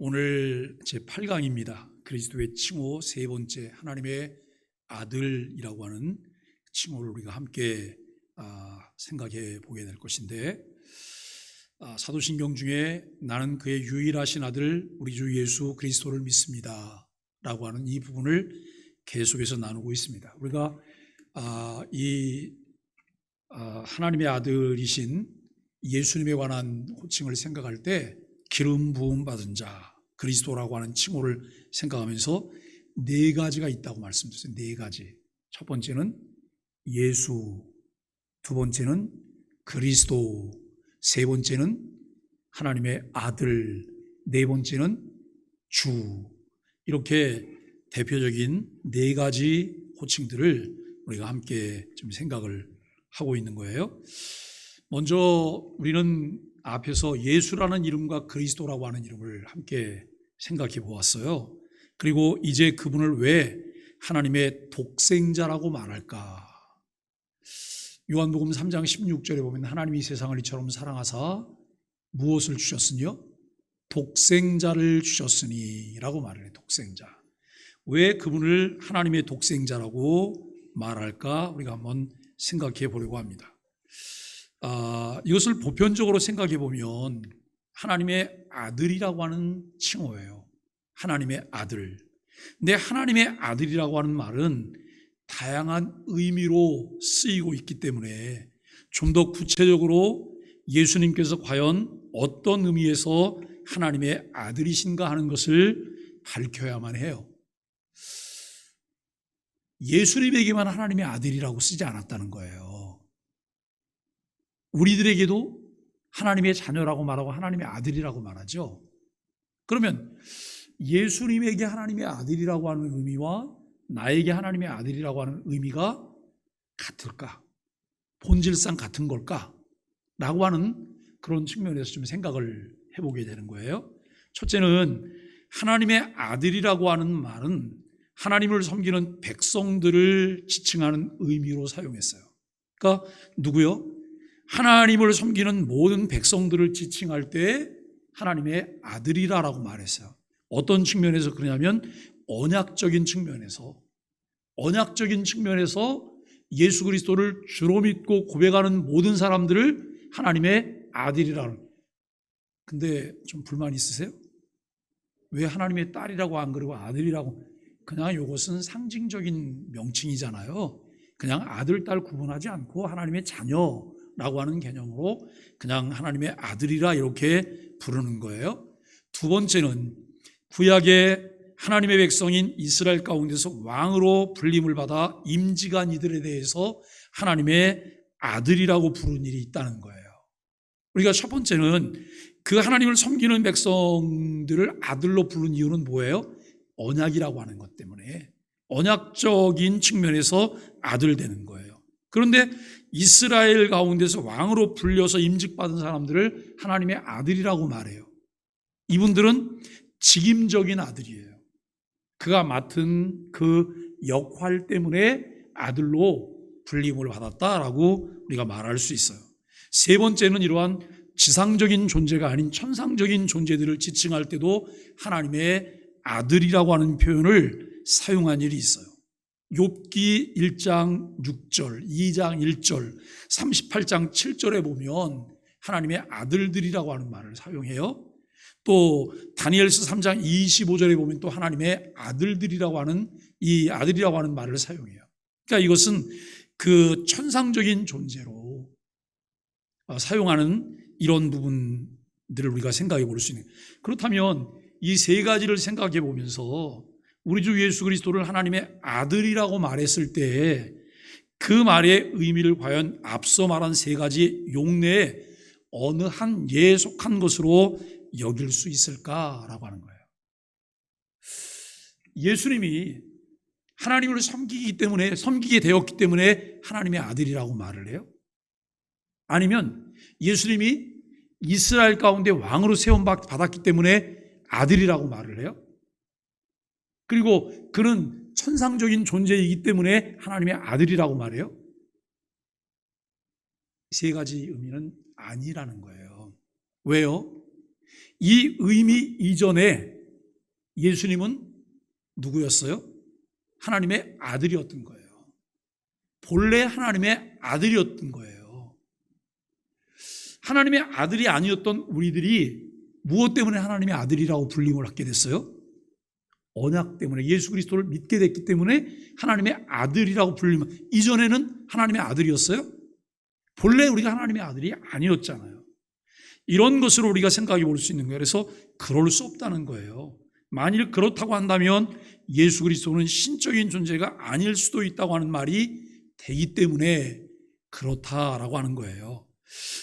오늘 제8강입니다. 그리스도의 칭호 세 번째, 하나님의 아들이라고 하는 칭호를 우리가 함께 생각해 보게 될 것인데, 사도신경 중에 나는 그의 유일하신 아들 우리 주 예수 그리스도를 믿습니다 라고 하는 이 부분을 계속해서 나누고 있습니다. 우리가 하나님의 아들이신 예수님에 관한 호칭을 생각할 때 기름 부음 받은 자 그리스도라고 하는 칭호를 생각하면서 네 가지가 있다고 말씀드렸어요. 네 가지. 첫 번째는 예수, 두 번째는 그리스도, 세 번째는 하나님의 아들, 네 번째는 주. 이렇게 대표적인 네 가지 호칭들을 우리가 함께 좀 생각을 하고 있는 거예요. 먼저 우리는 앞에서 예수라는 이름과 그리스도라고 하는 이름을 함께 생각해 보았어요. 그리고 이제 그분을 왜 하나님의 독생자라고 말할까? 요한복음 3장 16절에 보면 하나님이 세상을 이처럼 사랑하사 무엇을 주셨으니요? 독생자를 주셨으니 라고 말을 해요. 독생자. 왜 그분을 하나님의 독생자라고 말할까? 우리가 한번 생각해 보려고 합니다. 이것을 보편적으로 생각해 보면 하나님의 아들이라고 하는 칭호예요. 하나님의 아들. 근데 하나님의 아들이라고 하는 말은 다양한 의미로 쓰이고 있기 때문에 좀 더 구체적으로 예수님께서 과연 어떤 의미에서 하나님의 아들이신가 하는 것을 밝혀야만 해요. 예수님에게만 하나님의 아들이라고 쓰지 않았다는 거예요. 우리들에게도 하나님의 자녀라고 말하고 하나님의 아들이라고 말하죠. 그러면 예수님에게 하나님의 아들이라고 하는 의미와 나에게 하나님의 아들이라고 하는 의미가 같을까? 본질상 같은 걸까? 라고 하는 그런 측면에서 좀 생각을 해보게 되는 거예요. 첫째는 하나님의 아들이라고 하는 말은 하나님을 섬기는 백성들을 지칭하는 의미로 사용했어요. 그러니까 누구요? 하나님을 섬기는 모든 백성들을 지칭할 때 하나님의 아들이라고 말했어요. 어떤 측면에서 그러냐면 언약적인 측면에서 예수 그리스도를 주로 믿고 고백하는 모든 사람들을 하나님의 아들이라는. 근데 좀 불만 있으세요? 왜 하나님의 딸이라고 안 그러고 아들이라고? 그냥 이것은 상징적인 명칭이잖아요. 그냥 아들, 딸 구분하지 않고 하나님의 자녀라고 하는 개념으로 그냥 하나님의 아들이라 이렇게 부르는 거예요. 두 번째는 구약의 하나님의 백성인 이스라엘 가운데서 왕으로 불림을 받아 임직한 이들에 대해서 하나님의 아들이라고 부르는 일이 있다는 거예요. 우리가 첫 번째는 그 하나님을 섬기는 백성들을 아들로 부르는 이유는 뭐예요? 언약이라고 하는 것 때문에 언약적인 측면에서 아들 되는 거예요. 그런데 이스라엘 가운데서 왕으로 불려서 임직받은 사람들을 하나님의 아들이라고 말해요. 이분들은 직임적인 아들이에요. 그가 맡은 그 역할 때문에 아들로 불림을 받았다라고 우리가 말할 수 있어요. 세 번째는 이러한 지상적인 존재가 아닌 천상적인 존재들을 지칭할 때도 하나님의 아들이라고 하는 표현을 사용한 일이 있어요. 욥기 1장 6절, 2장 1절, 38장 7절에 보면 하나님의 아들들이라고 하는 말을 사용해요. 또 다니엘서 3장 25절에 보면 또 하나님의 아들들이라고 하는 이 아들이라고 하는 말을 사용해요. 그러니까 이것은 그 천상적인 존재로 사용하는 이런 부분들을 우리가 생각해 볼 수 있는. 그렇다면 이 세 가지를 생각해 보면서 우리 주 예수 그리스도를 하나님의 아들이라고 말했을 때 그 말의 의미를 과연 앞서 말한 세 가지 용례에 어느 한 예에 속한 것으로 여길 수 있을까라고 하는 거예요. 예수님이 하나님을 섬기게 되었기 때문에 하나님의 아들이라고 말을 해요? 아니면 예수님이 이스라엘 가운데 왕으로 세움받았기 때문에 아들이라고 말을 해요? 그리고 그는 천상적인 존재이기 때문에 하나님의 아들이라고 말해요? 세 가지 의미는 아니라는 거예요. 왜요? 이 의미 이전에 예수님은 누구였어요? 하나님의 아들이었던 거예요. 본래 하나님의 아들이었던 거예요. 하나님의 아들이 아니었던 우리들이 무엇 때문에 하나님의 아들이라고 불림을 받게 됐어요? 언약 때문에, 예수 그리스도를 믿게 됐기 때문에 하나님의 아들이라고 불리면, 이전에는 하나님의 아들이었어요? 본래 우리가 하나님의 아들이 아니었잖아요. 이런 것으로 우리가 생각해 볼 수 있는 거예요. 그래서 그럴 수 없다는 거예요. 만일 그렇다고 한다면 예수 그리스도는 신적인 존재가 아닐 수도 있다고 하는 말이 되기 때문에 그렇다라고 하는 거예요.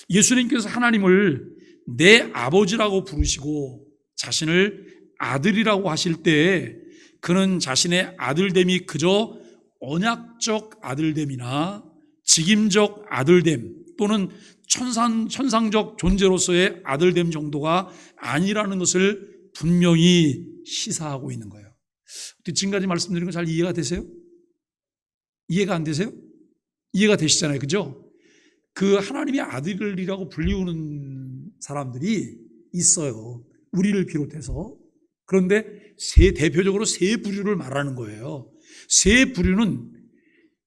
예수님께서 하나님을 내 아버지라고 부르시고 자신을 아들이라고 하실 때 그는 자신의 아들됨이 그저 언약적 아들됨이나 직임적 아들됨 또는 천상적 존재로서의 아들됨 정도가 아니라는 것을 분명히 시사하고 있는 거예요. 지금까지 말씀드린 거 잘 이해가 되세요? 이해가 안 되세요? 이해가 되시잖아요. 그죠? 그 하나님의 아들이라고 불리우는 사람들이 있어요. 우리를 비롯해서. 그런데 대표적으로 세 부류를 말하는 거예요. 세 부류는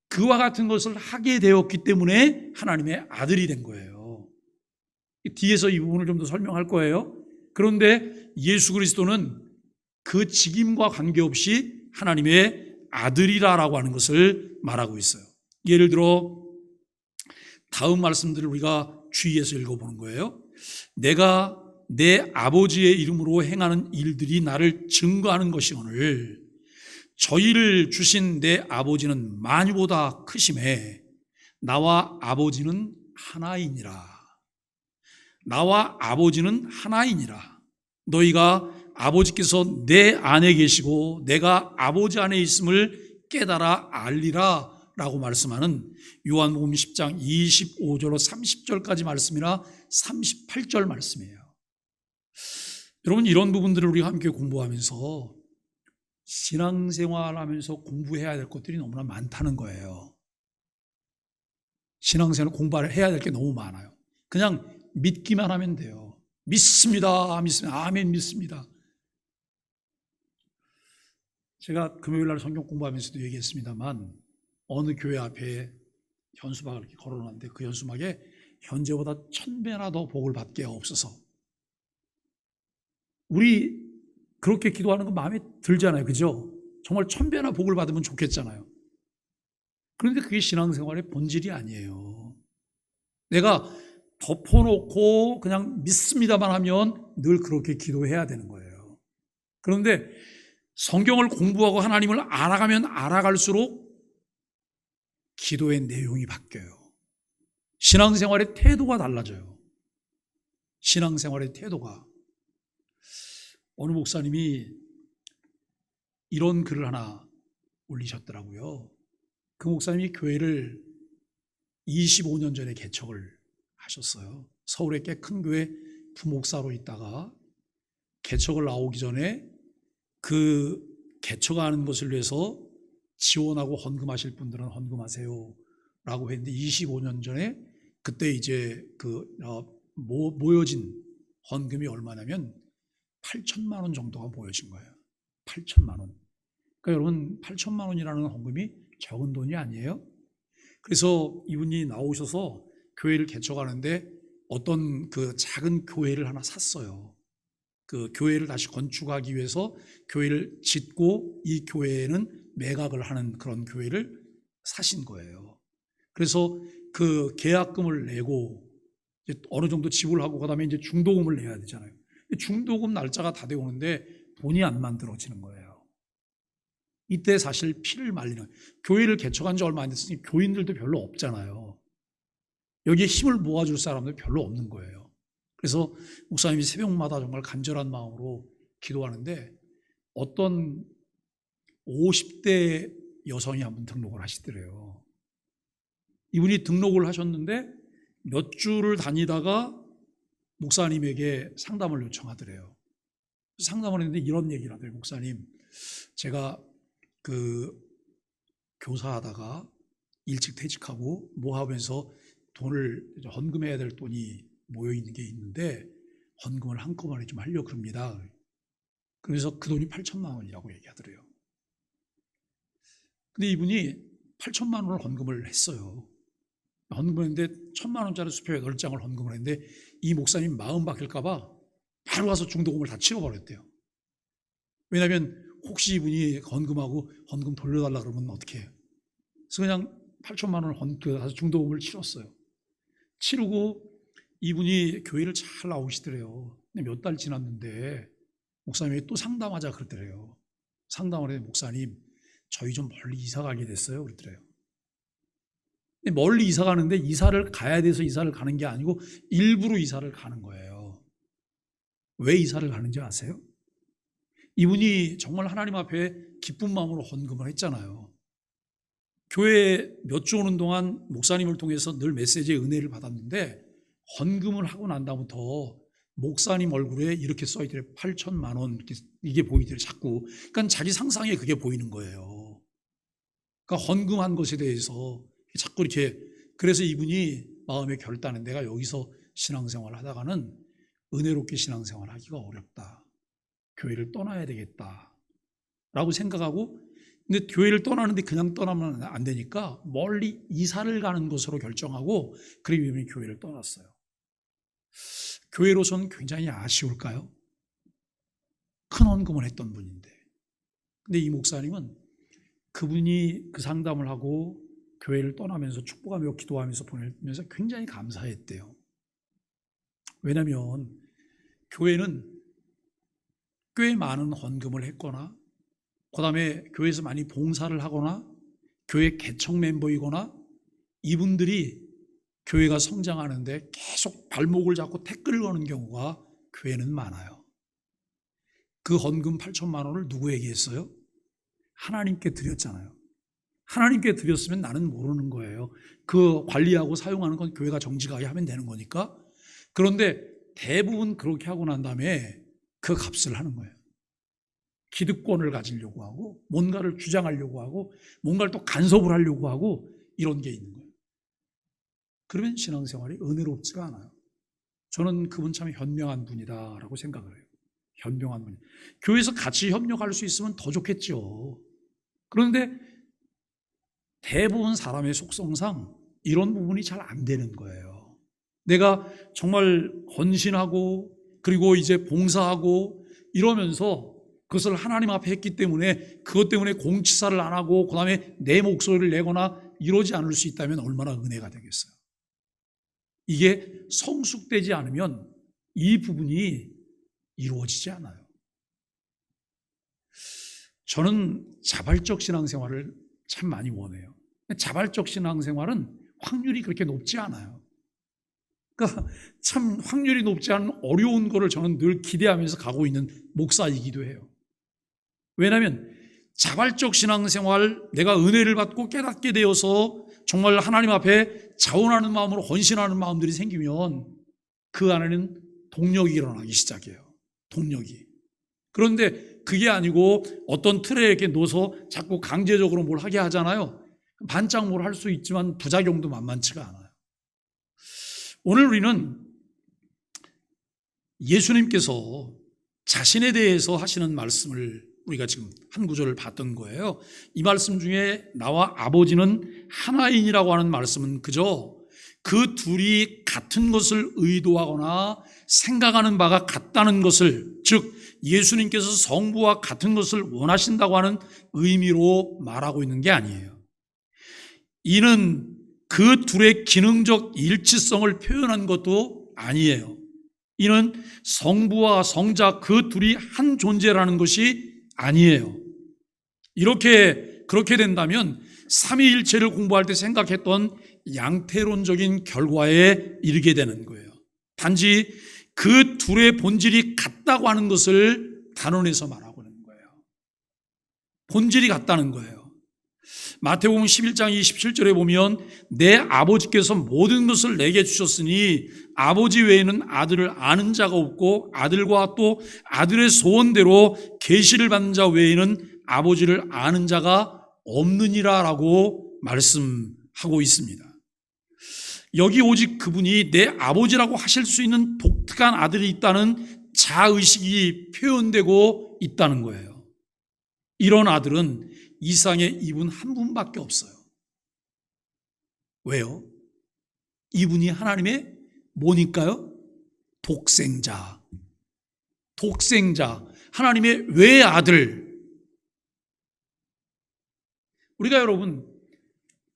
그와 같은 것을 하게 되었기 때문에 하나님의 아들이 된 거예요. 뒤에서 이 부분을 좀 더 설명할 거예요. 그런데 예수 그리스도는 그 직임과 관계없이 하나님의 아들이라고 하는 것을 말하고 있어요. 예를 들어 다음 말씀들을 우리가 주의해서 읽어보는 거예요. 내가 내 아버지의 이름으로 행하는 일들이 나를 증거하는 것이오늘 저희를 주신 내 아버지는 만유보다 크심에 나와 아버지는 하나이니라. 나와 아버지는 하나이니라. 너희가 아버지께서 내 안에 계시고 내가 아버지 안에 있음을 깨달아 알리라 라고 말씀하는 요한복음 10장 25절로 30절까지 말씀이나 38절 말씀이에요. 여러분, 이런 부분들을 우리가 함께 공부하면서 신앙생활하면서 공부해야 될 것들이 너무나 많다는 거예요. 신앙생활 공부를 해야 될 게 너무 많아요. 그냥 믿기만 하면 돼요. 믿습니다. 믿습니다. 아멘 믿습니다. 제가 금요일 날 성경 공부하면서도 얘기했습니다만 어느 교회 앞에 현수막을 이렇게 걸어놨는데 그 현수막에 현재보다 1000배나 더 복을 받게 없어서, 우리 그렇게 기도하는 거 마음에 들잖아요. 그죠? 정말 1000배나 복을 받으면 좋겠잖아요. 그런데 그게 신앙생활의 본질이 아니에요. 내가 덮어놓고 그냥 믿습니다만 하면 늘 그렇게 기도해야 되는 거예요. 그런데 성경을 공부하고 하나님을 알아가면 알아갈수록 기도의 내용이 바뀌어요. 신앙생활의 태도가 달라져요. 신앙생활의 태도가. 어느 목사님이 이런 글을 하나 올리셨더라고요. 그 목사님이 교회를 25년 전에 개척을 하셨어요. 서울의 꽤 큰 교회 부목사로 있다가 개척을 나오기 전에 그 개척하는 것을 위해서 지원하고 헌금하실 분들은 헌금하세요 라고 했는데 25년 전에 그때 이제 모여진 헌금이 얼마냐면 8천만 원 정도가 모여진 거예요. 8천만 원. 그러니까 여러분 8천만 원이라는 헌금이 적은 돈이 아니에요. 그래서 이분이 나오셔서 교회를 개척하는데 어떤 그 작은 교회를 하나 샀어요. 그 교회를 다시 건축하기 위해서 교회를 짓고 이 교회에는 매각을 하는 그런 교회를 사신 거예요. 그래서 그 계약금을 내고 이제 어느 정도 지불하고 그다음에 이제 중도금을 내야 되잖아요. 중도금 날짜가 다 되어 오는데 돈이 안 만들어지는 거예요. 이때 사실 피를 말리는, 교회를 개척한 지 얼마 안 됐으니 교인들도 별로 없잖아요. 여기에 힘을 모아줄 사람들 별로 없는 거예요. 그래서 목사님이 새벽마다 정말 간절한 마음으로 기도하는데 어떤 50대 여성이 한번 등록을 하시더래요. 이분이 등록을 하셨는데 몇 주를 다니다가 목사님에게 상담을 요청하더래요. 상담을 했는데 이런 얘기를 하더래요. 목사님, 제가 그 교사하다가 일찍 퇴직하고 뭐 하면서 돈을 헌금해야 될 돈이 모여 있는 게 있는데 헌금을 한꺼번에 좀 하려고 그럽니다. 그래서 그 돈이 8천만 원이라고 얘기하더래요. 근데 이분이 8천만 원을 헌금을 했어요. 헌금을 했는데 1,000만 원짜리 수표 8장을 헌금을 했는데 이 목사님 마음 바뀔까 봐 바로 와서 중도금을 다 치워버렸대요. 왜냐하면 혹시 이분이 헌금하고 헌금 돌려달라 그러면 어떻게 해요? 그래서 그냥 8천만 원을 중도금을 치렀어요. 치르고 이분이 교회를 잘 나오시더래요. 몇 달 지났는데 목사님이 또 상담하자 그러더래요. 상담을 했는데 목사님 저희 좀 멀리 이사 가게 됐어요 그러더래요. 멀리 이사 가는데 이사를 가야 돼서 이사를 가는 게 아니고 일부러 이사를 가는 거예요. 왜 이사를 가는지 아세요? 이분이 정말 하나님 앞에 기쁜 마음으로 헌금을 했잖아요. 교회에 몇 주 오는 동안 목사님을 통해서 늘 메시지의 은혜를 받았는데 헌금을 하고 난 다음부터 목사님 얼굴에 이렇게 써있더래 8천만 원 이게 보이더래 자꾸. 그러니까 자기 상상에 그게 보이는 거예요. 그러니까 헌금한 것에 대해서 자꾸 이렇게. 그래서 이분이 마음에 결단은 내가 여기서 신앙생활을 하다가는 은혜롭게 신앙생활을 하기가 어렵다. 교회를 떠나야 되겠다 라고 생각하고, 근데 교회를 떠나는데 그냥 떠나면 안 되니까 멀리 이사를 가는 것으로 결정하고 그리고 이분이 교회를 떠났어요. 교회로서는 굉장히 아쉬울까요? 큰 헌금을 했던 분인데. 근데 이 목사님은 그분이 그 상담을 하고 교회를 떠나면서 축복하며 기도하면서 보내면서 굉장히 감사했대요. 왜냐하면 교회는 꽤 많은 헌금을 했거나 그 다음에 교회에서 많이 봉사를 하거나 교회 개척 멤버이거나 이분들이 교회가 성장하는데 계속 발목을 잡고 태클을 거는 경우가 교회는 많아요. 그 헌금 8천만 원을 누구에게 했어요? 하나님께 드렸잖아요. 하나님께 드렸으면 나는 모르는 거예요. 그 관리하고 사용하는 건 교회가 정직하게 하면 되는 거니까. 그런데 대부분 그렇게 하고 난 다음에 그 값을 하는 거예요. 기득권을 가지려고 하고 뭔가를 주장하려고 하고 뭔가를 또 간섭을 하려고 하고 이런 게 있는 거예요. 그러면 신앙생활이 은혜롭지가 않아요. 저는 그분 참 현명한 분이다라고 생각을 해요. 현명한 분. 교회에서 같이 협력할 수 있으면 더 좋겠죠. 그런데 대부분 사람의 속성상 이런 부분이 잘 안 되는 거예요. 내가 정말 헌신하고 그리고 이제 봉사하고 이러면서 그것을 하나님 앞에 했기 때문에 그것 때문에 공치사를 안 하고 그 다음에 내 목소리를 내거나 이러지 않을 수 있다면 얼마나 은혜가 되겠어요. 이게 성숙되지 않으면 이 부분이 이루어지지 않아요. 저는 자발적 신앙생활을 참 많이 원해요. 자발적 신앙생활은 확률이 그렇게 높지 않아요. 그러니까 참 확률이 높지 않은 어려운 거를 저는 늘 기대하면서 가고 있는 목사이기도 해요. 왜냐하면 자발적 신앙생활, 내가 은혜를 받고 깨닫게 되어서 정말 하나님 앞에 자원하는 마음으로 헌신하는 마음들이 생기면 그 안에는 동력이 일어나기 시작해요. 동력이. 그런데 그게 아니고 어떤 틀에 이렇게 넣어서 자꾸 강제적으로 뭘 하게 하잖아요. 반짝 뭘 할 수 있지만 부작용도 만만치가 않아요. 오늘 우리는 예수님께서 자신에 대해서 하시는 말씀을 우리가 지금 한 구절을 봤던 거예요. 이 말씀 중에 나와 아버지는 하나인이라고 하는 말씀은 그저 그 둘이 같은 것을 의도하거나 생각하는 바가 같다는 것을, 즉 예수님께서 성부와 같은 것을 원하신다고 하는 의미로 말하고 있는 게 아니에요. 이는 그 둘의 기능적 일치성을 표현한 것도 아니에요. 이는 성부와 성자 그 둘이 한 존재라는 것이 아니에요. 그렇게 된다면 삼위일체를 공부할 때 생각했던 양태론적인 결과에 이르게 되는 거예요. 단지 그 둘의 본질이 같다고 하는 것을 단언해서 말하고 있는 거예요. 본질이 같다는 거예요. 마태복음 11장 27절에 보면 내 아버지께서 모든 것을 내게 주셨으니 아버지 외에는 아들을 아는 자가 없고 아들과 또 아들의 소원대로 계시를 받는 자 외에는 아버지를 아는 자가 없느니라 라고 말씀하고 있습니다. 여기 오직 그분이 내 아버지라고 하실 수 있는 독특한 아들이 있다는 자의식이 표현되고 있다는 거예요. 이런 아들은 이 세상에 이분 한 분밖에 없어요. 왜요? 이분이 하나님의 뭐니까요? 독생자. 독생자. 하나님의 외아들. 우리가 여러분,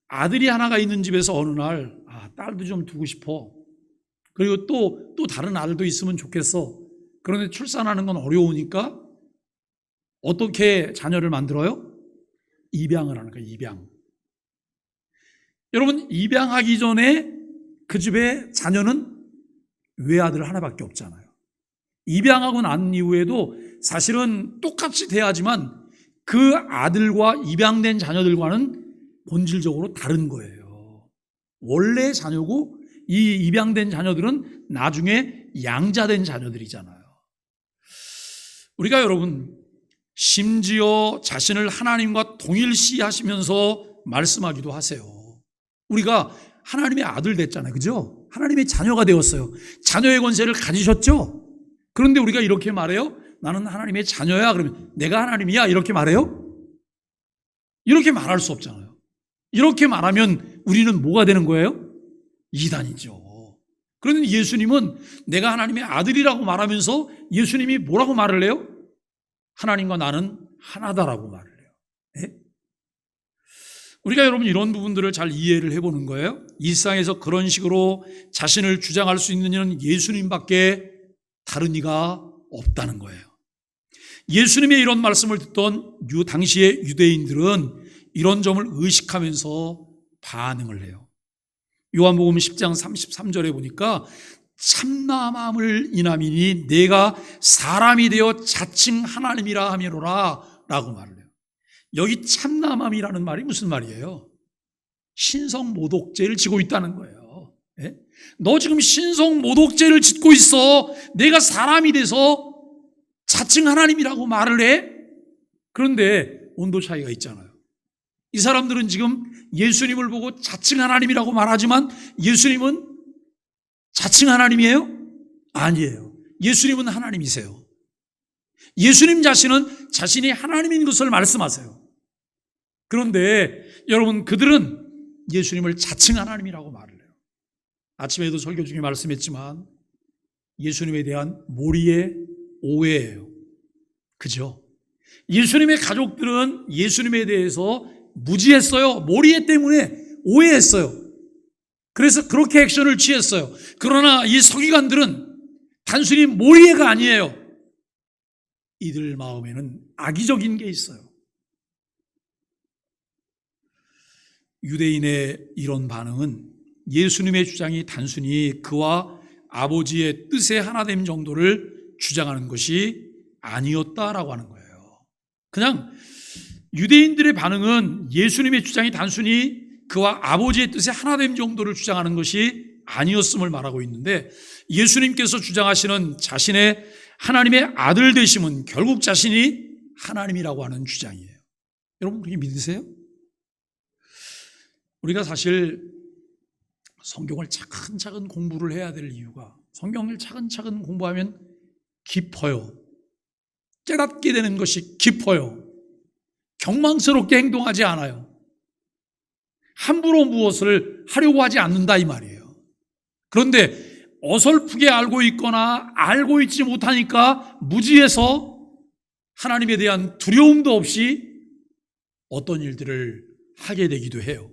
아들이 하나가 있는 집에서 어느 날, 딸도 좀 두고 싶어. 그리고 또 다른 아들도 있으면 좋겠어. 그런데 출산하는 건 어려우니까 어떻게 자녀를 만들어요? 입양을 하는 거예요, 입양. 여러분, 입양하기 전에 그 집에 자녀는 외아들 하나밖에 없잖아요. 입양하고 난 이후에도 사실은 똑같이 돼야지만 그 아들과 입양된 자녀들과는 본질적으로 다른 거예요. 원래 자녀고 이 입양된 자녀들은 나중에 양자된 자녀들이잖아요. 우리가 여러분, 심지어 자신을 하나님과 동일시하시면서 말씀하기도 하세요. 우리가 하나님의 아들 됐잖아요. 그죠? 하나님의 자녀가 되었어요. 자녀의 권세를 가지셨죠? 그런데 우리가 이렇게 말해요? 나는 하나님의 자녀야. 그러면 내가 하나님이야. 이렇게 말해요? 이렇게 말할 수 없잖아요. 이렇게 말하면 우리는 뭐가 되는 거예요? 이단이죠. 그런데 예수님은 내가 하나님의 아들이라고 말하면서 예수님이 뭐라고 말을 해요? 하나님과 나는 하나다라고 말을 해요. 네? 우리가 여러분 이런 부분들을 잘 이해를 해보는 거예요. 이 세상에서 그런 식으로 자신을 주장할 수 있는 이는 예수님밖에 다른 이가 없다는 거예요. 예수님의 이런 말씀을 듣던 당시의 유대인들은 이런 점을 의식하면서 반응을 해요. 요한복음 10장 33절에 보니까 참남함을 인함이니 내가 사람이 되어 자칭 하나님이라 하미로라 라고 말을 해요. 여기 참남함이라는 말이 무슨 말이에요? 신성모독죄를 지고 있다는 거예요. 예? 너 지금 신성모독죄를 짓고 있어. 내가 사람이 돼서 자칭 하나님이라고 말을 해? 그런데 온도 차이가 있잖아요. 이 사람들은 지금 예수님을 보고 자칭 하나님이라고 말하지만 예수님은 자칭 하나님이에요? 아니에요. 예수님은 하나님이세요. 예수님 자신은 자신이 하나님인 것을 말씀하세요. 그런데 여러분, 그들은 예수님을 자칭 하나님이라고 말을 해요. 아침에도 설교 중에 말씀했지만 예수님에 대한 몰이의 오해예요. 그죠? 예수님의 가족들은 예수님에 대해서 무지했어요. 몰이해 때문에 오해했어요. 그래서 그렇게 액션을 취했어요. 그러나 이 서기관들은 단순히 몰이해가 아니에요. 이들 마음에는 악의적인 게 있어요. 유대인의 이런 반응은 예수님의 주장이 단순히 그와 아버지의 뜻의 하나됨 정도를 주장하는 것이 아니었다라고 하는 거예요. 그냥 유대인들의 반응은 예수님의 주장이 단순히 그와 아버지의 뜻의 하나됨 정도를 주장하는 것이 아니었음을 말하고 있는데, 예수님께서 주장하시는 자신의 하나님의 아들 되심은 결국 자신이 하나님이라고 하는 주장이에요. 여러분 그렇게 믿으세요? 우리가 사실 성경을 차근차근 공부를 해야 될 이유가, 성경을 차근차근 공부하면 깊어요. 깨닫게 되는 것이 깊어요. 경망스럽게 행동하지 않아요. 함부로 무엇을 하려고 하지 않는다 이 말이에요. 그런데 어설프게 알고 있거나 알고 있지 못하니까 무지해서 하나님에 대한 두려움도 없이 어떤 일들을 하게 되기도 해요.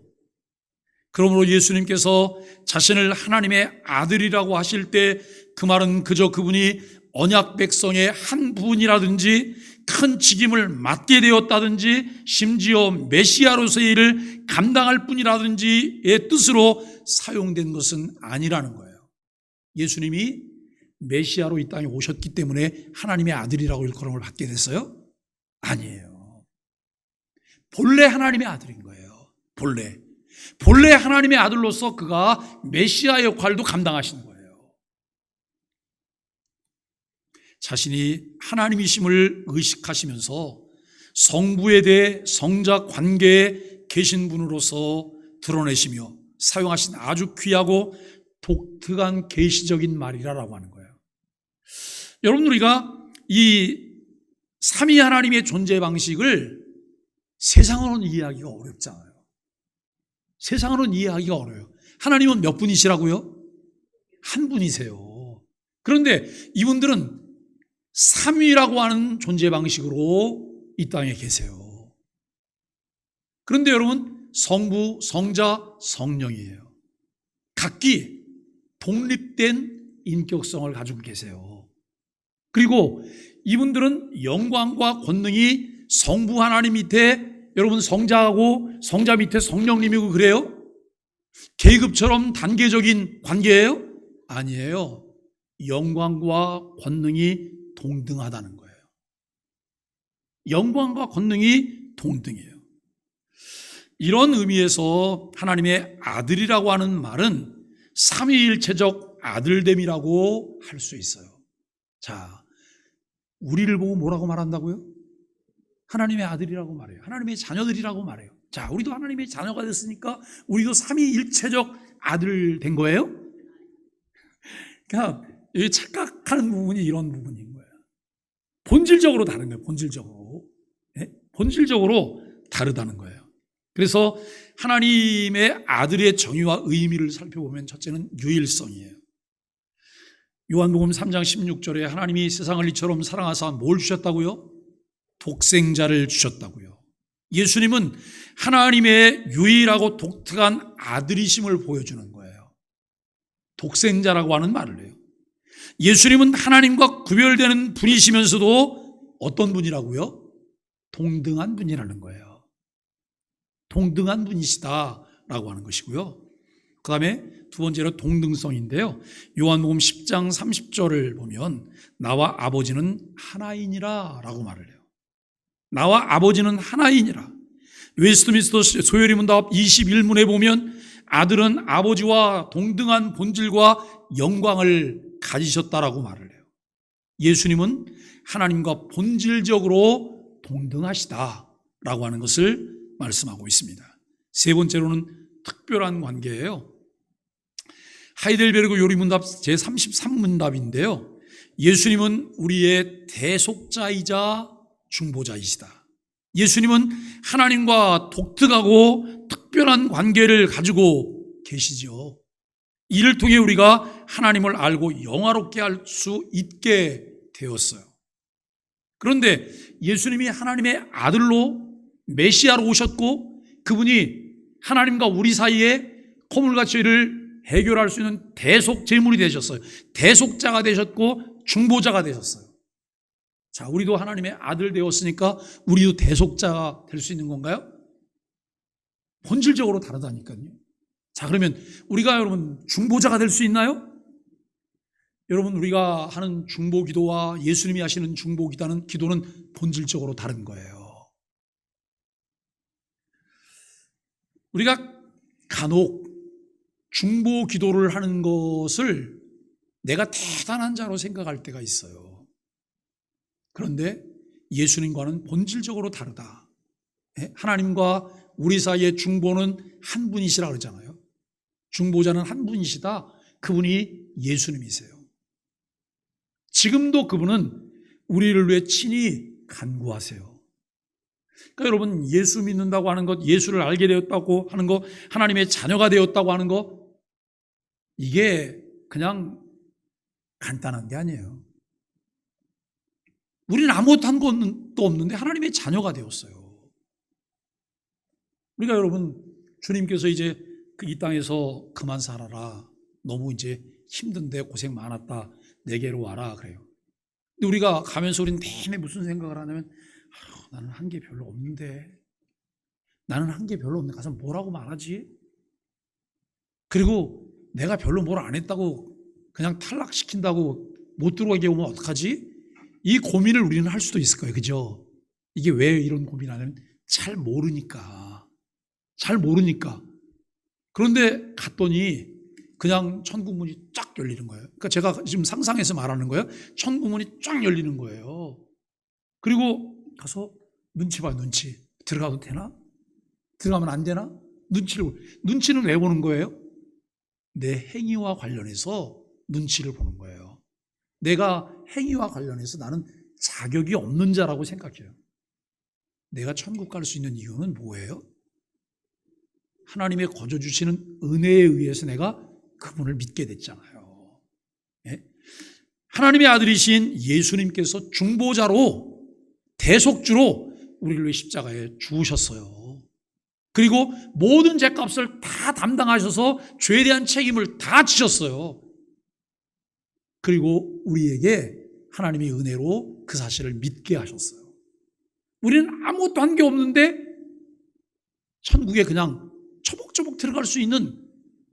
그러므로 예수님께서 자신을 하나님의 아들이라고 하실 때 그 말은 그저 그분이 언약 백성의 한 부분이라든지 큰 직임을 맡게 되었다든지 심지어 메시아로서의 일을 감당할 뿐이라든지의 뜻으로 사용된 것은 아니라는 거예요. 예수님이 메시아로 이 땅에 오셨기 때문에 하나님의 아들이라고 일컬음을 받게 됐어요? 아니에요. 본래 하나님의 아들인 거예요. 본래 하나님의 아들로서 그가 메시아 역할도 감당하시는 거예요. 자신이 하나님이심을 의식하시면서 성부에 대해 성자 관계에 계신 분으로서 드러내시며 사용하신 아주 귀하고 독특한 계시적인 말이라고 하는 거예요. 여러분, 우리가 이 삼위 하나님의 존재 방식을 세상으로는 이해하기가 어렵잖아요. 세상으로는 이해하기가 어려워요. 하나님은 몇 분이시라고요? 한 분이세요. 그런데 이분들은 삼위라고 하는 존재 방식으로 이 땅에 계세요. 그런데 여러분, 성부, 성자, 성령이에요. 각기 독립된 인격성을 가지고 계세요. 그리고 이분들은 영광과 권능이 성부 하나님 밑에 여러분 성자하고 성자 밑에 성령님이고 그래요? 계급처럼 단계적인 관계예요? 아니에요. 영광과 권능이 동등하다는 거예요. 영광과 권능이 동등해요. 이런 의미에서 하나님의 아들이라고 하는 말은 삼위일체적 아들됨이라고 할 수 있어요. 자, 우리를 보고 뭐라고 말한다고요? 하나님의 아들이라고 말해요. 하나님의 자녀들이라고 말해요. 자, 우리도 하나님의 자녀가 됐으니까 우리도 삼위일체적 아들 된 거예요? 그러니까 여기 착각하는 부분이 이런 부분인 거예요. 본질적으로 다른 거예요. 본질적으로. 네? 본질적으로 다르다는 거예요. 그래서 하나님의 아들의 정의와 의미를 살펴보면 첫째는 유일성이에요. 요한복음 3장 16절에 하나님이 세상을 이처럼 사랑하사 뭘 주셨다고요? 독생자를 주셨다고요. 예수님은 하나님의 유일하고 독특한 아들이심을 보여주는 거예요. 독생자라고 하는 말을 해요. 예수님은 하나님과 구별되는 분이시면서도 어떤 분이라고요? 동등한 분이라는 거예요. 동등한 분이시다라고 하는 것이고요. 그 다음에 두 번째로 동등성인데요. 요한복음 10장 30절을 보면 나와 아버지는 하나이니라 라고 말을 해요. 나와 아버지는 하나이니라. 웨스트민스터 소요리 문답 21문에 보면 아들은 아버지와 동등한 본질과 영광을 가지셨다라고 말을 해요. 예수님은 하나님과 본질적으로 동등하시다라고 하는 것을 말씀하고 있습니다. 세 번째로는 특별한 관계예요. 하이델베르그 요리문답 제33문답인데요. 예수님은 우리의 대속자이자 중보자이시다. 예수님은 하나님과 독특하고 특별한 관계를 가지고 계시죠. 이를 통해 우리가 하나님을 알고 영화롭게 할 수 있게 되었어요. 그런데 예수님이 하나님의 아들로 메시아로 오셨고 그분이 하나님과 우리 사이에 허물과 죄를 해결할 수 있는 대속 제물이 되셨어요. 대속자가 되셨고 중보자가 되셨어요. 자, 우리도 하나님의 아들 되었으니까 우리도 대속자가 될 수 있는 건가요? 본질적으로 다르다니까요. 자, 그러면 우리가 여러분 중보자가 될 수 있나요? 여러분, 우리가 하는 중보 기도와 예수님이 하시는 중보 기도는 본질적으로 다른 거예요. 우리가 간혹 중보 기도를 하는 것을 내가 대단한 자로 생각할 때가 있어요. 그런데 예수님과는 본질적으로 다르다. 하나님과 우리 사이의 중보는 한 분이시라 그러잖아요. 중보자는 한 분이시다. 그분이 예수님이세요. 지금도 그분은 우리를 위해 친히 간구하세요. 그러니까 여러분, 예수 믿는다고 하는 것, 예수를 알게 되었다고 하는 것, 하나님의 자녀가 되었다고 하는 것, 이게 그냥 간단한 게 아니에요. 우리는 아무것도 한 것도 없는데 하나님의 자녀가 되었어요. 우리가 여러분, 주님께서 이제 이 땅에서 그만 살아라. 너무 이제 힘든데 고생 많았다. 내게로 와라. 그래요. 근데 우리가 가면서 우리는 내내 무슨 생각을 하냐면, 나는 한 게 별로 없는데, 나는 한 게 별로 없는데 가서 뭐라고 말하지? 그리고 내가 별로 뭘 안 했다고 그냥 탈락시킨다고 못 들어가게 오면 어떡하지? 이 고민을 우리는 할 수도 있을 거예요. 그죠? 이게 왜 이런 고민을 하냐면 잘 모르니까. 잘 모르니까. 그런데 갔더니 그냥 천국 문이 쫙 열리는 거예요. 그러니까 제가 지금 상상해서 말하는 거예요. 천국 문이 쫙 열리는 거예요. 그리고 가서 눈치 봐요, 눈치. 들어가도 되나? 들어가면 안 되나? 눈치는 왜 보는 거예요? 내 행위와 관련해서 눈치를 보는 거예요. 내가 행위와 관련해서 나는 자격이 없는 자라고 생각해요. 내가 천국 갈 수 있는 이유는 뭐예요? 하나님의 거저 주시는 은혜에 의해서 내가 그분을 믿게 됐잖아요. 예? 하나님의 아들이신 예수님께서 중보자로 대속주로 우리를 위해 십자가에 죽으셨어요. 그리고 모든 죄값을 다 담당하셔서 죄에 대한 책임을 다 지셨어요. 그리고 우리에게 하나님의 은혜로 그 사실을 믿게 하셨어요. 우리는 아무것도 한 게 없는데 천국에 그냥 초복초복 들어갈 수 있는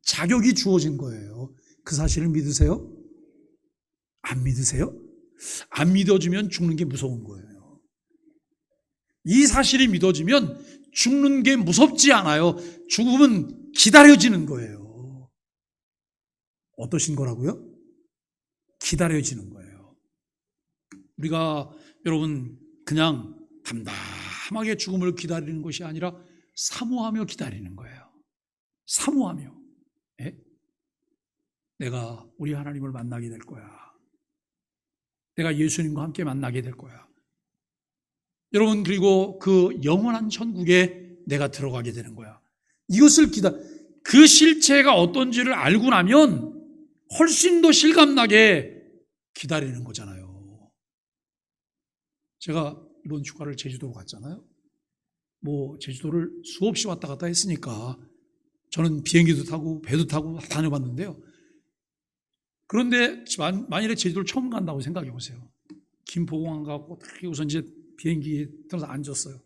자격이 주어진 거예요. 그 사실을 믿으세요? 안 믿으세요? 안 믿어지면 죽는 게 무서운 거예요. 이 사실이 믿어지면 죽는 게 무섭지 않아요. 죽음은 기다려지는 거예요. 어떠신 거라고요? 기다려지는 거예요. 우리가 여러분 그냥 담담하게 죽음을 기다리는 것이 아니라 사모하며 기다리는 거예요. 사모하며. 예? 내가 우리 하나님을 만나게 될 거야. 내가 예수님과 함께 만나게 될 거야. 여러분, 그리고 그 영원한 천국에 내가 들어가게 되는 거야. 이것을 그 실체가 어떤지를 알고 나면 훨씬 더 실감나게 기다리는 거잖아요. 제가 이번 휴가를 제주도로 갔잖아요. 제주도를 수없이 왔다 갔다 했으니까 저는 비행기도 타고 배도 타고 다녀봤는데요. 그런데 만일에 제주도를 처음 간다고 생각해 보세요. 김포공항 가고 우선 이제 비행기에 들어서 앉았어요.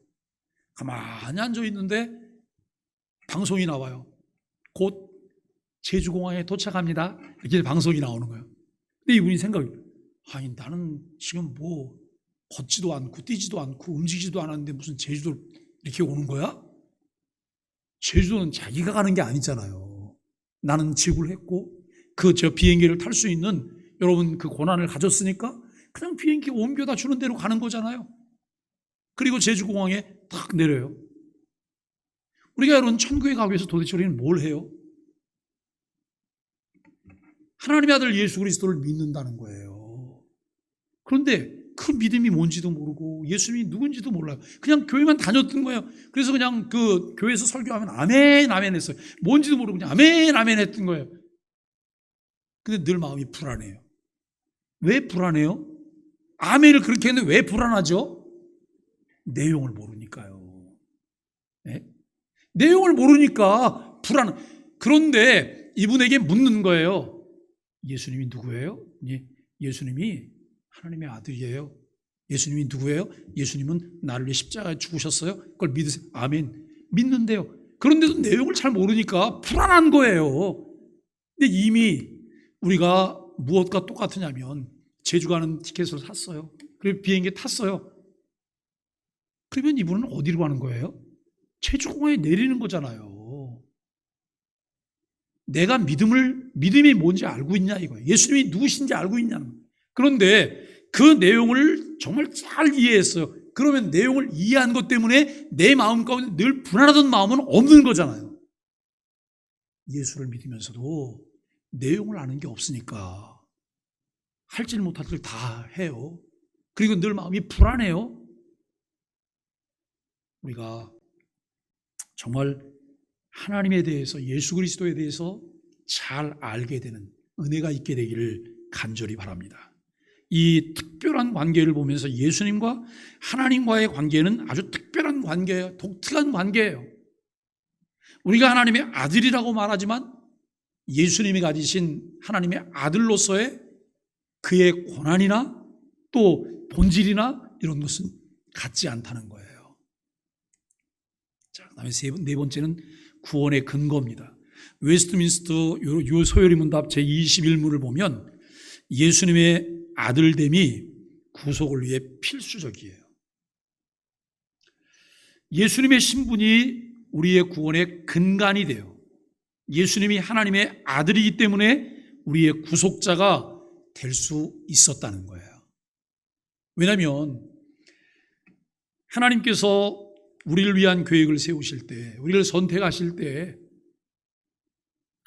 가만히 앉아 있는데 방송이 나와요. 곧 제주공항에 도착합니다. 이렇게 방송이 나오는 거예요. 근데 이분이 아니 나는 지금 걷지도 않고 뛰지도 않고 움직이지도 않았는데 무슨 제주도를 이렇게 오는 거야? 제주도는 자기가 가는 게 아니잖아요. 나는 지구를 했고 저 비행기를 탈 수 있는 여러분 그 고난을 가졌으니까 그냥 비행기 옮겨다 주는 대로 가는 거잖아요. 그리고 제주공항에 딱 내려요. 우리가 여러분 천국에 가기 위해서 도대체 우리는 뭘 해요? 하나님의 아들 예수 그리스도를 믿는다는 거예요. 그런데 그 믿음이 뭔지도 모르고 예수님이 누군지도 몰라요. 그냥 교회만 다녔던 거예요. 그래서 그냥 그 교회에서 설교하면 아멘 아멘 했어요. 뭔지도 모르고 그냥 아멘 아멘 했던 거예요. 근데 늘 마음이 불안해요. 왜 불안해요? 아멘을 그렇게 했는데 왜 불안하죠? 내용을 모르니까요. 네? 내용을 모르니까 그런데 이분에게 묻는 거예요. 예수님이 누구예요? 예수님이 하나님의 아들이에요. 예수님이 누구예요? 예수님은 나를 위해 십자가에 죽으셨어요. 그걸 믿으세요. 아멘. 믿는데요. 그런데도 내용을 잘 모르니까 불안한 거예요. 근데 이미 우리가 무엇과 똑같으냐면 제주 가는 티켓을 샀어요. 그리고 비행기에 탔어요. 그러면 이분은 어디로 가는 거예요? 제주공항에 내리는 거잖아요. 내가 믿음이 뭔지 알고 있냐 이거예요. 예수님이 누구신지 알고 있냐는 거예요. 그런데 그 내용을 정말 잘 이해했어요. 그러면 내용을 이해한 것 때문에 내 마음 가운데 늘 불안하던 마음은 없는 거잖아요. 예수를 믿으면서도 내용을 아는 게 없으니까 할지 못할 걸 다 해요. 그리고 늘 마음이 불안해요. 우리가 정말 하나님에 대해서 예수 그리스도에 대해서 잘 알게 되는 은혜가 있게 되기를 간절히 바랍니다. 이 특별한 관계를 보면서 예수님과 하나님과의 관계는 아주 특별한 관계예요. 독특한 관계예요. 우리가 하나님의 아들이라고 말하지만 예수님이 가지신 하나님의 아들로서의 그의 고난이나 또 본질이나 이런 것은 같지 않다는 거예요. 자, 그다음에 네 번째는 구원의 근거입니다. 웨스트민스터 소요리 문답 제21문을 보면 예수님의 아들됨이 구속을 위해 필수적이에요. 예수님의 신분이 우리의 구원의 근간이 돼요. 예수님이 하나님의 아들이기 때문에 우리의 구속자가 될 수 있었다는 거예요. 왜냐하면 하나님께서 우리를 위한 계획을 세우실 때, 우리를 선택하실 때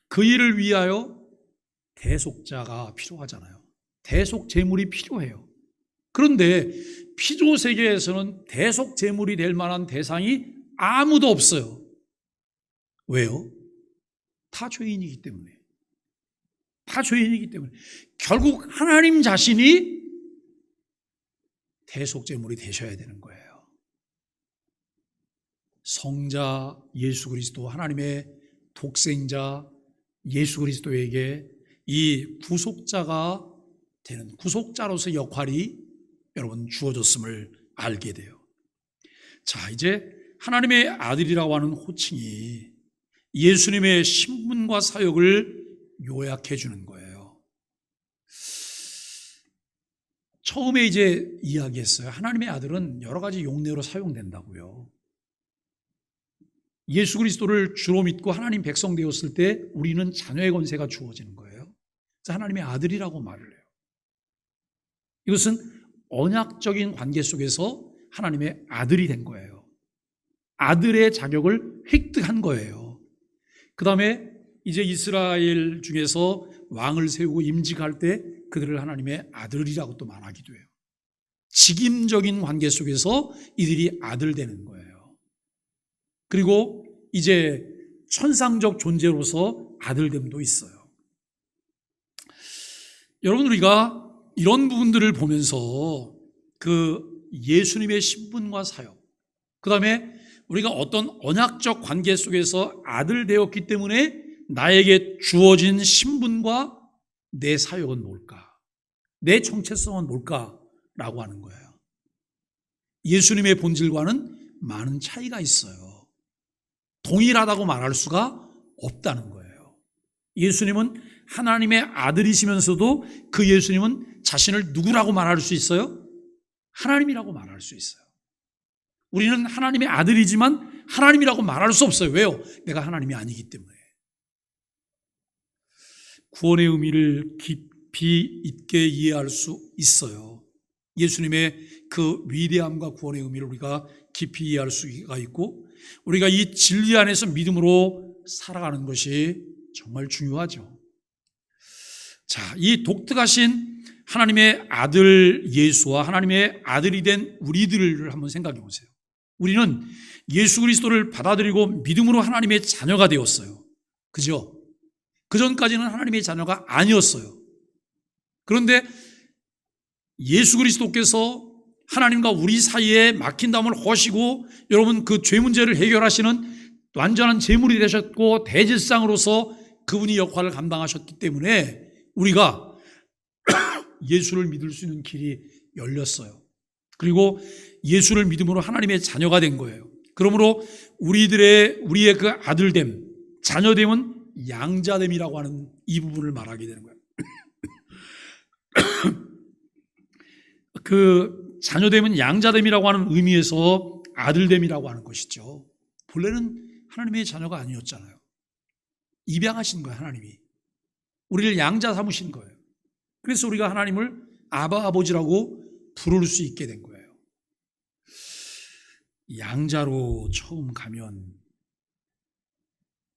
그 일을 위하여 대속자가 필요하잖아요. 대속 제물이 필요해요. 그런데 피조 세계에서는 대속 제물이 될 만한 대상이 아무도 없어요. 왜요? 다 죄인이기 때문에. 다 죄인이기 때문에. 결국 하나님 자신이 대속 제물이 되셔야 되는 거예요. 성자 예수 그리스도, 하나님의 독생자 예수 그리스도에게 이 구속자가 되는, 구속자로서 역할이 여러분 주어졌음을 알게 돼요. 자, 이제 하나님의 아들이라고 하는 호칭이 예수님의 신분과 사역을 요약해 주는 거예요. 처음에 이제 이야기했어요. 하나님의 아들은 여러 가지 용례로 사용된다고요. 예수 그리스도를 주로 믿고 하나님 백성 되었을 때 우리는 자녀의 권세가 주어지는 거예요. 하나님의 아들이라고 말을 해요. 이것은 언약적인 관계 속에서 하나님의 아들이 된 거예요. 아들의 자격을 획득한 거예요. 그 다음에 이제 이스라엘 중에서 왕을 세우고 임직할 때 그들을 하나님의 아들이라고 또 말하기도 해요. 직임적인 관계 속에서 이들이 아들 되는 거예요. 그리고 이제 천상적 존재로서 아들됨도 있어요. 여러분, 우리가 이런 부분들을 보면서 그 예수님의 신분과 사역, 그 다음에 우리가 어떤 언약적 관계 속에서 아들 되었기 때문에 나에게 주어진 신분과 내 사역은 뭘까? 내 정체성은 뭘까라고 하는 거예요. 예수님의 본질과는 많은 차이가 있어요. 동일하다고 말할 수가 없다는 거예요. 예수님은 하나님의 아들이시면서도 그 예수님은 자신을 누구라고 말할 수 있어요? 하나님이라고 말할 수 있어요. 우리는 하나님의 아들이지만 하나님이라고 말할 수 없어요. 왜요? 내가 하나님이 아니기 때문에. 구원의 의미를 깊이 있게 이해할 수 있어요. 예수님의 그 위대함과 구원의 의미를 우리가 깊이 이해할 수가 있고, 우리가 이 진리 안에서 믿음으로 살아가는 것이 정말 중요하죠. 자, 이 독특하신 하나님의 아들 예수와 하나님의 아들이 된 우리들을 한번 생각해 보세요. 우리는 예수 그리스도를 받아들이고 믿음으로 하나님의 자녀가 되었어요. 그죠? 그전까지는 하나님의 자녀가 아니었어요. 그런데 예수 그리스도께서 하나님과 우리 사이에 막힌 담을 허시고 여러분 그 죄 문제를 해결하시는 완전한 제물이 되셨고 대제사장으로서 그분이 역할을 감당하셨기 때문에 우리가 예수를 믿을 수 있는 길이 열렸어요. 그리고 예수를 믿음으로 하나님의 자녀가 된 거예요. 그러므로 우리의 그 아들됨, 자녀됨은 양자됨이라고 하는 이 부분을 말하게 되는 거예요. 그 자녀됨은 양자됨이라고 하는 의미에서 아들됨이라고 하는 것이죠. 본래는 하나님의 자녀가 아니었잖아요. 입양하신 거예요, 하나님이. 우리를 양자 삼으신 거예요. 그래서 우리가 하나님을 아바 아버지라고 부를 수 있게 된 거예요. 양자로 처음 가면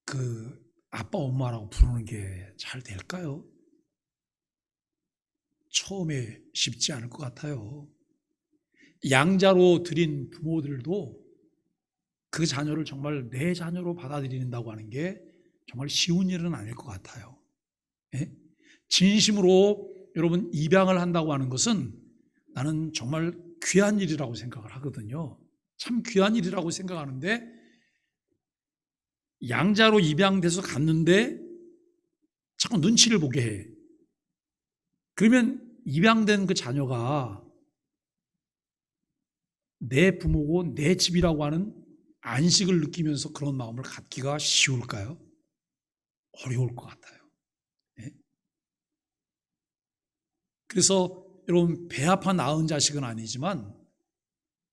그 아빠 엄마라고 부르는 게 잘 될까요? 처음에 쉽지 않을 것 같아요. 양자로 들인 부모들도 그 자녀를 정말 내 자녀로 받아들인다고 하는 게 정말 쉬운 일은 아닐 것 같아요. 예? 진심으로 여러분 입양을 한다고 하는 것은 나는 정말 귀한 일이라고 생각을 하거든요. 참 귀한 일이라고 생각하는데 양자로 입양돼서 갔는데 자꾸 눈치를 보게 해. 그러면 입양된 그 자녀가 내 부모고 내 집이라고 하는 안식을 느끼면서 그런 마음을 갖기가 쉬울까요? 어려울 것 같아요. 네? 그래서 여러분 배 아파 낳은 자식은 아니지만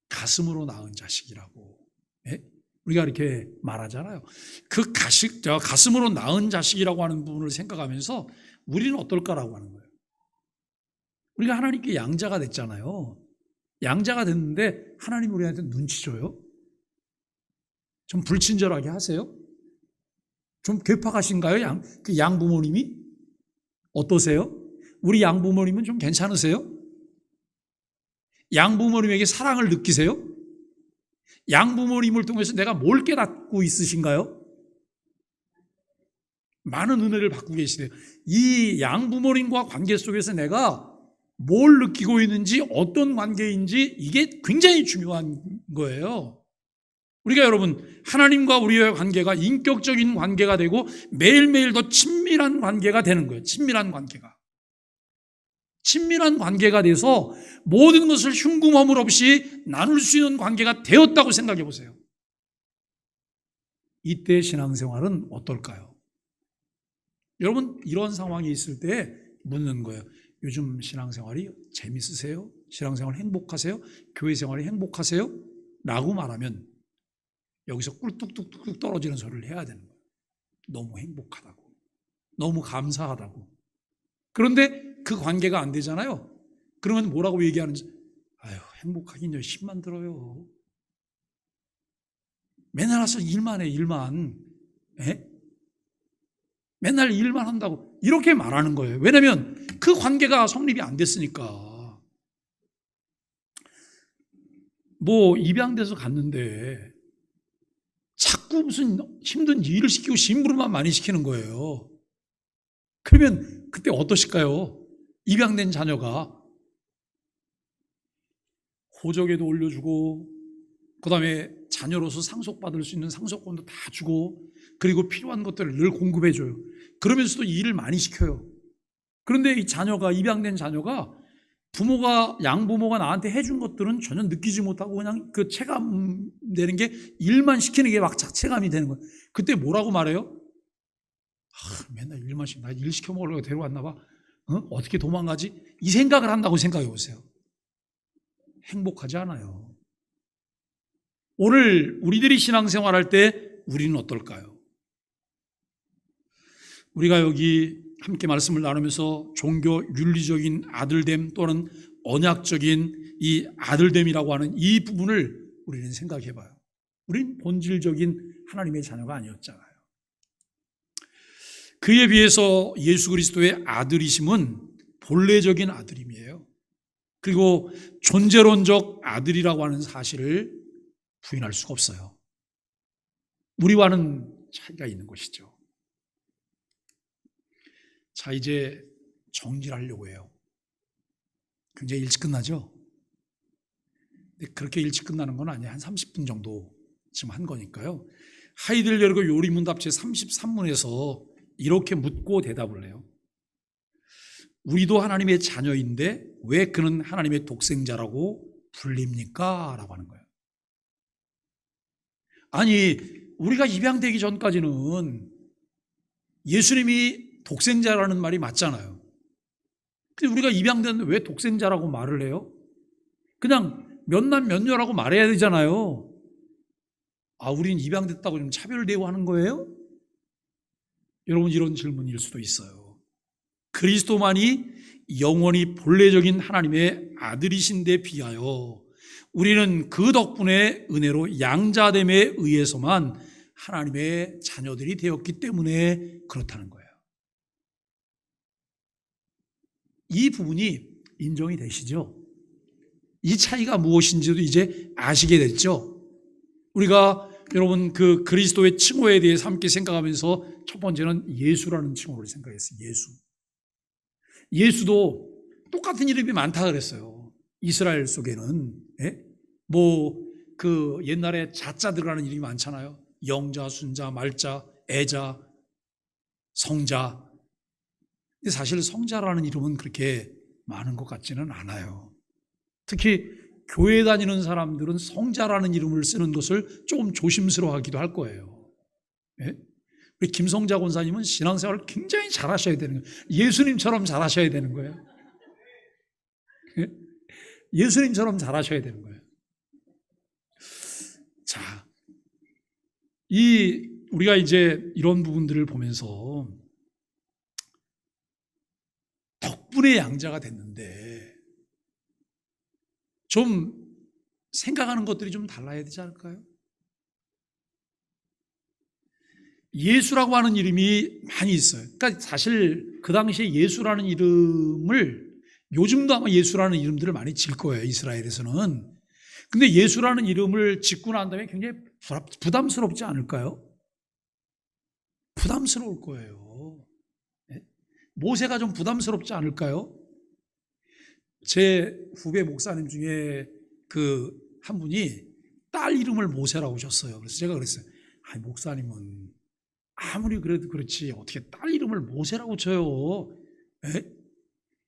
가슴으로 낳은 자식이라고 네? 우리가 이렇게 말하잖아요. 그 가슴으로 낳은 자식이라고 하는 부분을 생각하면서 우리는 어떨까라고 하는 거예요. 우리가 하나님께 양자가 됐잖아요. 양자가 됐는데 하나님 우리한테 눈치 줘요? 좀 불친절하게 하세요? 좀 괴팍하신가요? 그 양부모님이? 어떠세요? 우리 양부모님은 좀 괜찮으세요? 양부모님에게 사랑을 느끼세요? 양부모님을 통해서 내가 뭘 깨닫고 있으신가요? 많은 은혜를 받고 계시대요. 이 양부모님과 관계 속에서 내가 뭘 느끼고 있는지, 어떤 관계인지, 이게 굉장히 중요한 거예요. 우리가 여러분, 하나님과 우리의 관계가 인격적인 관계가 되고 매일매일 더 친밀한 관계가 되는 거예요. 친밀한 관계가 돼서 모든 것을 흉궁허물 없이 나눌 수 있는 관계가 되었다고 생각해 보세요. 이때 신앙생활은 어떨까요? 여러분, 이런 상황이 있을 때 묻는 거예요. 요즘 신앙생활이 재밌으세요? 신앙생활 행복하세요? 교회 생활이 행복하세요? 라고 말하면 여기서 꿀뚝뚝뚝 떨어지는 소리를 해야 되는 거예요. 너무 행복하다고, 너무 감사하다고. 그런데 그 관계가 안 되잖아요. 그러면 뭐라고 얘기하는지, 아유, 행복하긴요, 힘만 들어요. 맨날 와서 일만 해, 일만. 에? 맨날 일만 한다고 이렇게 말하는 거예요. 왜냐하면 그 관계가 성립이 안 됐으니까. 뭐 입양돼서 갔는데 자꾸 무슨 힘든 일을 시키고 심부름만 많이 시키는 거예요. 그러면 그때 어떠실까요? 입양된 자녀가 호적에도 올려주고, 그 다음에 자녀로서 상속받을 수 있는 상속권도 다 주고, 그리고 필요한 것들을 늘 공급해줘요. 그러면서도 일을 많이 시켜요. 그런데 이 자녀가, 입양된 자녀가 양부모가 나한테 해준 것들은 전혀 느끼지 못하고 그냥 그 체감되는 게, 일만 시키는 게 막 체감이 되는 거예요. 그때 뭐라고 말해요? 맨날 일만 시켜, 나 일 시켜 먹으려고 데려왔나 봐. 어떻게 도망가지? 이 생각을 한다고 생각해 보세요. 행복하지 않아요. 오늘 우리들이 신앙생활할 때 우리는 어떨까요? 우리가 여기 함께 말씀을 나누면서 종교 윤리적인 아들됨 또는 언약적인 이 아들됨이라고 하는 이 부분을 우리는 생각해 봐요. 우린 본질적인 하나님의 자녀가 아니었잖아요. 그에 비해서 예수 그리스도의 아들이심은 본래적인 아들임이에요. 그리고 존재론적 아들이라고 하는 사실을 부인할 수가 없어요. 우리와는 차이가 있는 것이죠. 자, 이제 정리를 하려고 해요. 굉장히 일찍 끝나죠? 근데 그렇게 일찍 끝나는 건 아니에요. 한 30분 정도 지금 한 거니까요. 하이델베르그 요리문답 제33문에서 이렇게 묻고 대답을 해요. 우리도 하나님의 자녀인데 왜 그는 하나님의 독생자라고 불립니까? 라고 하는 거예요. 아니, 우리가 입양되기 전까지는 예수님이 독생자라는 말이 맞잖아요. 근데 우리가 입양됐는데 왜 독생자라고 말을 해요? 그냥 몇남 몇녀라고 말해야 되잖아요. 우린 입양됐다고 좀 차별 대우하는 거예요? 여러분, 이런 질문일 수도 있어요. 그리스도만이 영원히 본래적인 하나님의 아들이신데 비하여 우리는 그 덕분에 은혜로 양자됨에 의해서만 하나님의 자녀들이 되었기 때문에 그렇다는 거예요. 이 부분이 인정이 되시죠? 이 차이가 무엇인지도 이제 아시게 됐죠? 우리가 여러분 그 그리스도의 칭호에 대해서 함께 생각하면서 첫 번째는 예수라는 칭호를 생각했어요. 예수도 똑같은 이름이 많다 그랬어요. 이스라엘 속에는. 그 옛날에 자자 들어가는 이름이 많잖아요. 영자, 순자, 말자, 애자, 성자. 근데 사실 성자라는 이름은 그렇게 많은 것 같지는 않아요. 특히 교회 다니는 사람들은 성자라는 이름을 쓰는 것을 조금 조심스러워하기도 할 거예요. 우리 김성자 권사님은 신앙생활을 굉장히 잘하셔야 되는 거예요. 예수님처럼 잘하셔야 되는 거예요. 예수님처럼 잘하셔야 되는 거예요. 자, 우리가 이제 이런 부분들을 보면서 덕분에 양자가 됐는데 좀 생각하는 것들이 좀 달라야 되지 않을까요? 예수라고 하는 이름이 많이 있어요. 그러니까 사실 그 당시에 예수라는 이름을 요즘도 아마 예수라는 이름들을 많이 질 거예요, 이스라엘에서는. 근데 예수라는 이름을 짓고 난 다음에 굉장히 부담스럽지 않을까요? 부담스러울 거예요. 모세가 좀 부담스럽지 않을까요? 제 후배 목사님 중에 그 한 분이 딸 이름을 모세라고 하셨어요. 그래서 제가 그랬어요. 아니, 목사님은 아무리 그래도 그렇지 어떻게 딸 이름을 모세라고 쳐요?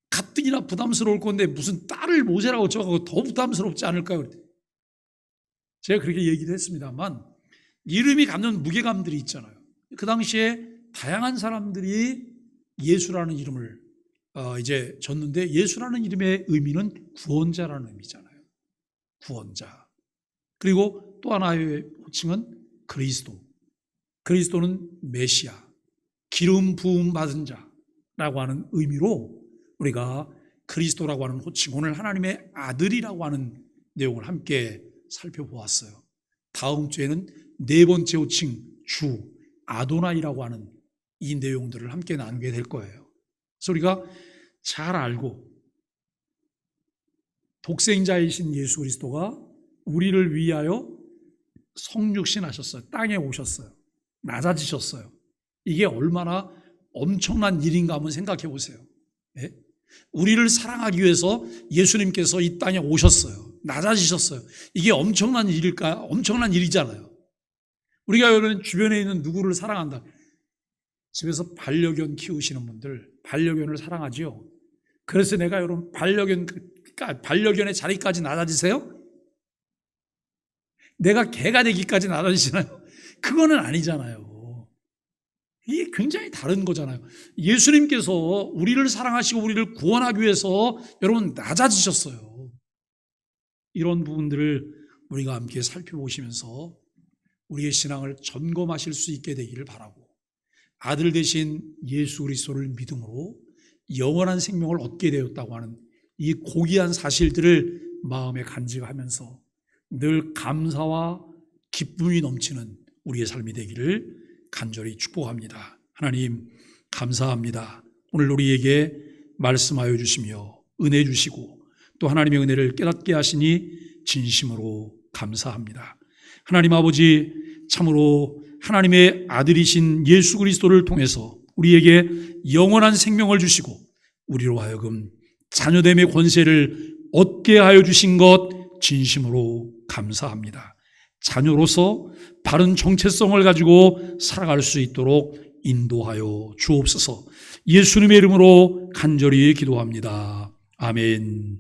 가뜩이나 부담스러울 건데 무슨 딸을 모세라고 쳐가지고 더 부담스럽지 않을까요? 제가 그렇게 얘기를 했습니다만 이름이 갖는 무게감들이 있잖아요. 그 당시에 다양한 사람들이 예수라는 이름을 이제 졌는데 예수라는 이름의 의미는 구원자라는 의미잖아요. 구원자. 그리고 또 하나의 호칭은 그리스도. 그리스도는 메시아, 기름 부음 받은 자라고 하는 의미로 우리가 그리스도라고 하는 호칭, 오늘 하나님의 아들이라고 하는 내용을 함께 살펴보았어요. 다음 주에는 네 번째 호칭, 주, 아도나이라고 하는 이 내용들을 함께 나누게 될 거예요. 그래서 우리가 잘 알고 독생자이신 예수 그리스도가 우리를 위하여 성육신하셨어요. 땅에 오셨어요. 낮아지셨어요. 이게 얼마나 엄청난 일인가 한번 생각해 보세요. 네? 우리를 사랑하기 위해서 예수님께서 이 땅에 오셨어요. 낮아지셨어요. 이게 엄청난 일일까? 엄청난 일이잖아요. 우리가 여러분 주변에 있는 누구를 사랑한다. 집에서 반려견 키우시는 분들 반려견을 사랑하지요. 그래서 내가 여러분 반려견의 자리까지 낮아지세요? 내가 개가 되기까지 낮아지시나요? 그거는 아니잖아요. 이게 굉장히 다른 거잖아요. 예수님께서 우리를 사랑하시고 우리를 구원하기 위해서 여러분 낮아지셨어요. 이런 부분들을 우리가 함께 살펴보시면서 우리의 신앙을 점검하실 수 있게 되기를 바라고 아들 되신 예수 그리스도를 믿음으로 영원한 생명을 얻게 되었다고 하는 이 고귀한 사실들을 마음에 간직하면서 늘 감사와 기쁨이 넘치는 우리의 삶이 되기를 간절히 축복합니다. 하나님 감사합니다. 오늘 우리에게 말씀하여 주시며 은혜 주시고 또 하나님의 은혜를 깨닫게 하시니 진심으로 감사합니다. 하나님 아버지 참으로 하나님의 아들이신 예수 그리스도를 통해서 우리에게 영원한 생명을 주시고 우리로 하여금 자녀됨의 권세를 얻게 하여 주신 것 진심으로 감사합니다. 자녀로서 바른 정체성을 가지고 살아갈 수 있도록 인도하여 주옵소서. 예수님의 이름으로 간절히 기도합니다. 아멘.